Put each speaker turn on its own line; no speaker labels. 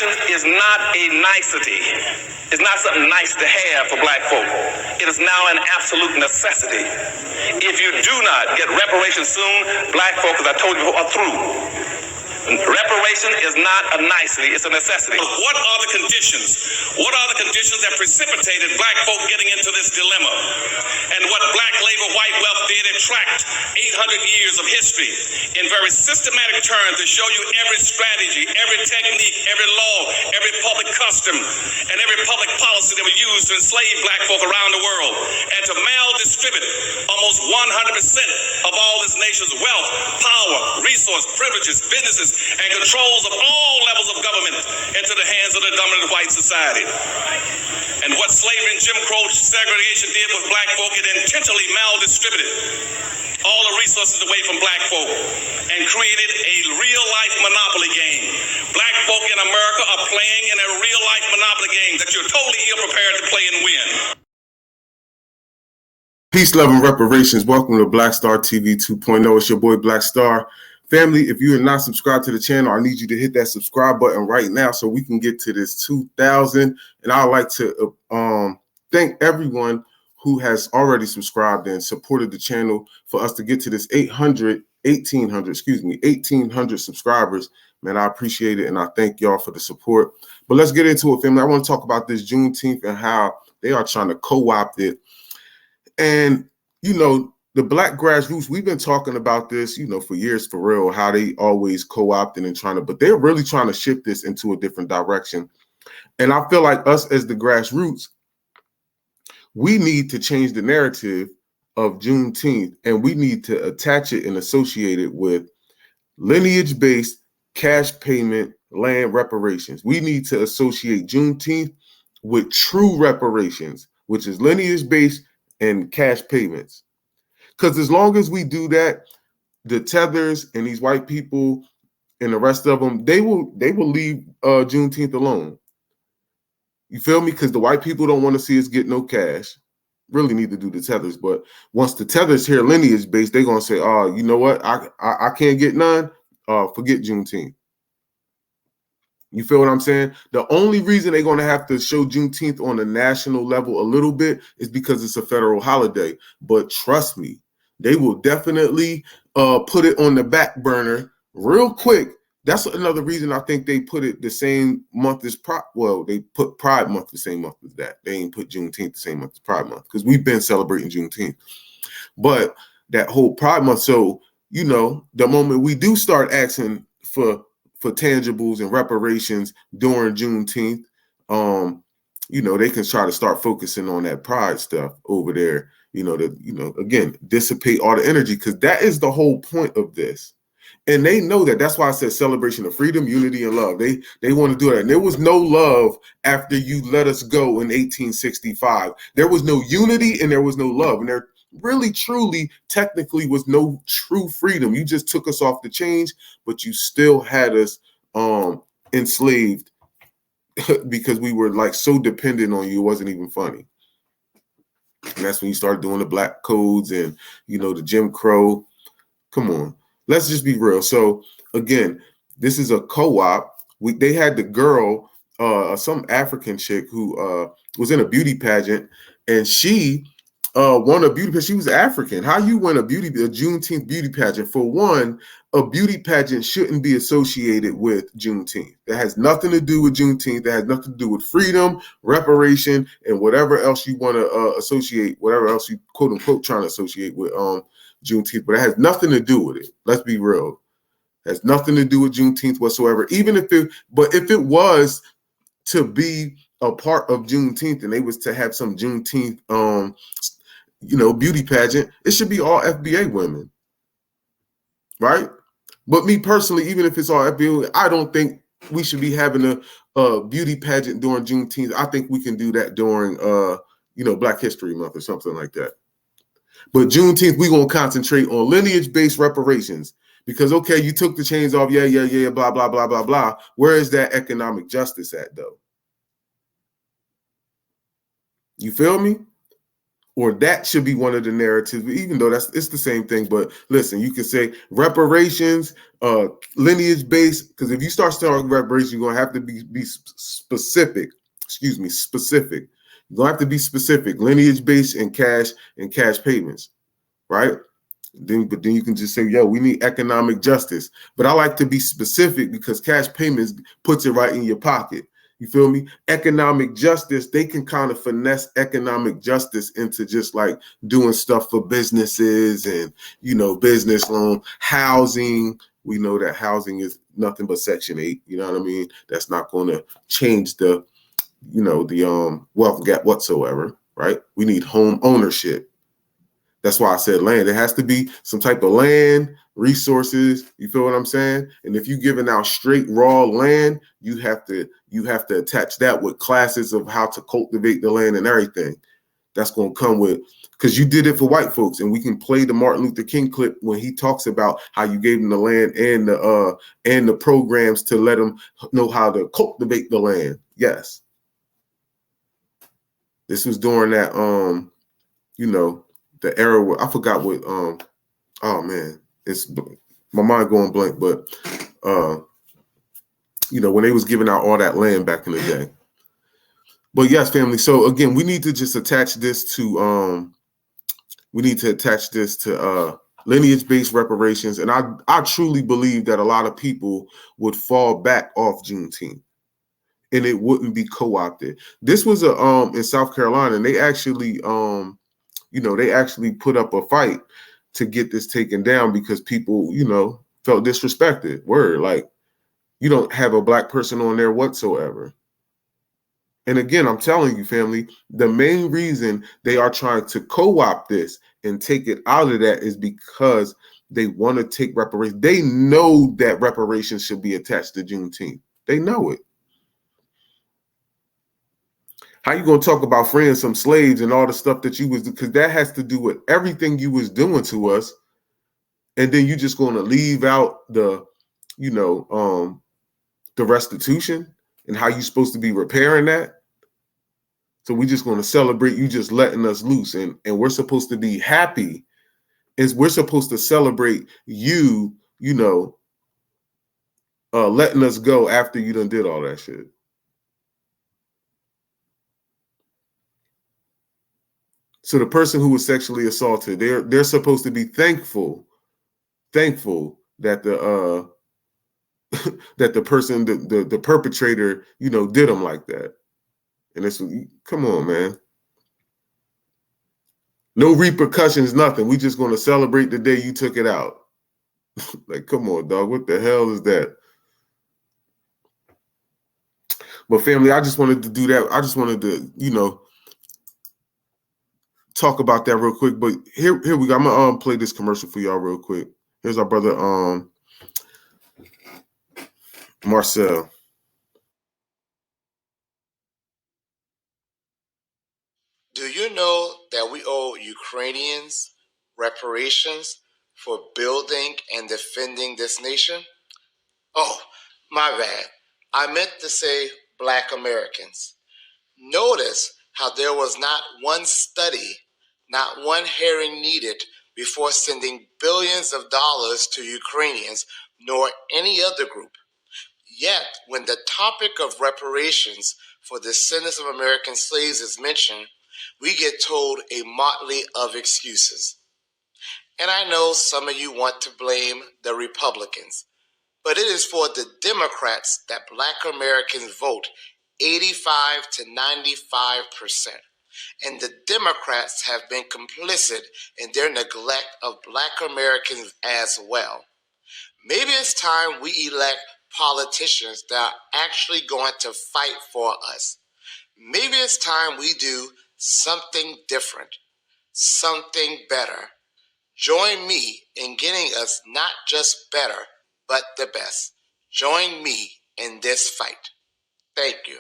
is not a nicety. It's not something nice to have for black folk. It is now an absolute necessity. If you do not get reparations soon, black folk, as I told you before, are through. Reparation is not a nicety, it's a necessity.
What are the conditions? What are the conditions that precipitated black folk getting into this dilemma? And what black labor, white wealth did, it tracked 800 years of history in very systematic terms to show you every strategy, every technique, every law, every public custom, and every public policy that was used to enslave black folk around the world and to maldistribute almost 100% of all this nation's wealth, power, resource, privileges, businesses, and controls of all levels of government into the hands of the dominant white society. And what slavery and Jim Crow segregation did with black folk, it intentionally maldistributed all the resources away from black folk and created a real-life monopoly game. Black folk in America are playing in a real-life monopoly game that you're totally ill-prepared to play and win.
Peace, love, and reparations. Welcome to Black Star TV 2.0. It's your boy Black Star. Family, if you are not subscribed to the channel, I need you to hit that subscribe button right now so we can get to this 2,000. And I'd like to thank everyone who has already subscribed and supported the channel for us to get to this 1,800 subscribers. Man, I appreciate it, and I thank y'all for the support. But let's get into it, family. I want to talk about this Juneteenth and how they are trying to co-opt it. And, you know, the black grassroots, we've been talking about this, you know, for years, for real, how they always co-opting and trying to, but they're really trying to shift this into a different direction. And I feel like us as the grassroots, we need to change the narrative of Juneteenth, and we need to attach it and associate it with lineage-based cash payment land reparations. We need to associate Juneteenth with true reparations, which is lineage-based and cash payments. Because as long as we do that, the tethers and these white people and the rest of them, they will leave Juneteenth alone. You feel me? Because the white people don't want to see us get no cash. Really need to do the tethers. But once the tethers hear lineage based, they're going to say, oh, you know what? I can't get none. Forget Juneteenth. You feel what I'm saying? The only reason they're going to have to show Juneteenth on a national level a little bit is because it's a federal holiday. But trust me, they will definitely put it on the back burner real quick. That's another reason I think they put it the same month as Pride. Well, they put Pride Month the same month as that. They ain't put Juneteenth the same month as Pride Month because we've been celebrating Juneteenth. But that whole Pride Month, so, you know, the moment we do start asking for tangibles and reparations during Juneteenth, you know, they can try to start focusing on that pride stuff over there, you know, to, you know, again, dissipate all the energy, because that is the whole point of this. And they know that. That's why I said celebration of freedom, unity, and love. They want to do that. And there was no love after you let us go in 1865. There was no unity and there was no love. And there really, truly, technically was no true freedom. You just took us off the chains, but you still had us enslaved because we were like so dependent on you. It wasn't even funny. And that's when you started doing the black codes and, you know, the Jim Crow. Come on, let's just be real. So again, this is a co-op. They had the girl, some African chick who was in a beauty pageant, and she won a beauty pageant. She was African. How you win a Juneteenth beauty pageant? For one, a beauty pageant shouldn't be associated with Juneteenth. That has nothing to do with Juneteenth. That has nothing to do with freedom, reparation, and whatever else you want to associate, whatever else you quote unquote trying to associate with Juneteenth. But it has nothing to do with it. Let's be real. It has nothing to do with Juneteenth whatsoever. Even if it, but if it was to be a part of Juneteenth and they was to have some Juneteenth, you know, beauty pageant, it should be all FBA women, right? But me personally, even if it's all FBA, I don't think we should be having a beauty pageant during Juneteenth. I think we can do that during, you know, Black History Month or something like that. But Juneteenth, we're going to concentrate on lineage-based reparations because, okay, you took the chains off, yeah, blah, blah, blah, blah, blah. Where is that economic justice at, though? You feel me? or that should be one of the narratives, even though it's the same thing. But listen, you can say reparations, lineage-based, because if you start talking reparations, you're going to have to be specific. Excuse me, specific. You're going to have to be specific, lineage-based and cash payments, right? But then you can just say, yo, we need economic justice. But I like to be specific because cash payments puts it right in your pocket. You feel me? Economic justice, they can kind of finesse economic justice into just like doing stuff for businesses and, business loan, housing. We know that housing is nothing but Section 8. You know what I mean? That's not going to change the wealth gap whatsoever, right? We need home ownership. That's why I said land. It has to be some type of land, resources. You feel what I'm saying? And if you're giving out straight raw land, you have to attach that with classes of how to cultivate the land and everything. That's going to come with, because you did it for white folks, and we can play the Martin Luther King clip when he talks about how you gave them the land and the programs to let them know how to cultivate the land. Yes. This was during that the era where I forgot what oh man, it's my mind going blank, but when they was giving out all that land back in the day. But yes, family. So again, we need to just attach this to lineage-based reparations. And I truly believe that a lot of people would fall back off Juneteenth and it wouldn't be co-opted. This was in South Carolina, and they actually they actually put up a fight to get this taken down because people, felt disrespected. Word, like, you don't have a black person on there whatsoever. And again, I'm telling you, family, the main reason they are trying to co-opt this and take it out of that is because they want to take reparations. They know that reparations should be attached to Juneteenth. They know it. How you gonna talk about freeing some slaves and all the stuff that you was, because that has to do with everything you was doing to us, and then you just gonna leave out the restitution and how you supposed to be repairing that. So we just gonna celebrate you just letting us loose, and we're supposed to be happy. We're supposed to celebrate you, letting us go after you done did all that shit. So the person who was sexually assaulted, they're supposed to be thankful that the that the person, the perpetrator, did them like that. And it's, come on, man. No repercussions, nothing. We just gonna celebrate the day you took it out. Like, come on, dog. What the hell is that? But family, I just wanted to do that. I just wanted to, talk about that real quick. But here we go. I'm gonna play this commercial for y'all real quick. Here's our brother Marcel.
Do you know that we owe Ukrainians reparations for building and defending this nation? Oh, my bad. I meant to say Black Americans. Notice how there was not one study, not one hearing needed before sending billions of dollars to Ukrainians nor any other group. Yet, when the topic of reparations for the descendants of American slaves is mentioned, we get told a motley of excuses. And I know some of you want to blame the Republicans, but it is for the Democrats that Black Americans vote 85 to 95%. And the Democrats have been complicit in their neglect of Black Americans as well. Maybe it's time we elect politicians that are actually going to fight for us. Maybe it's time we do something different, something better. Join me in getting us not just better, but the best. Join me in this fight. Thank you.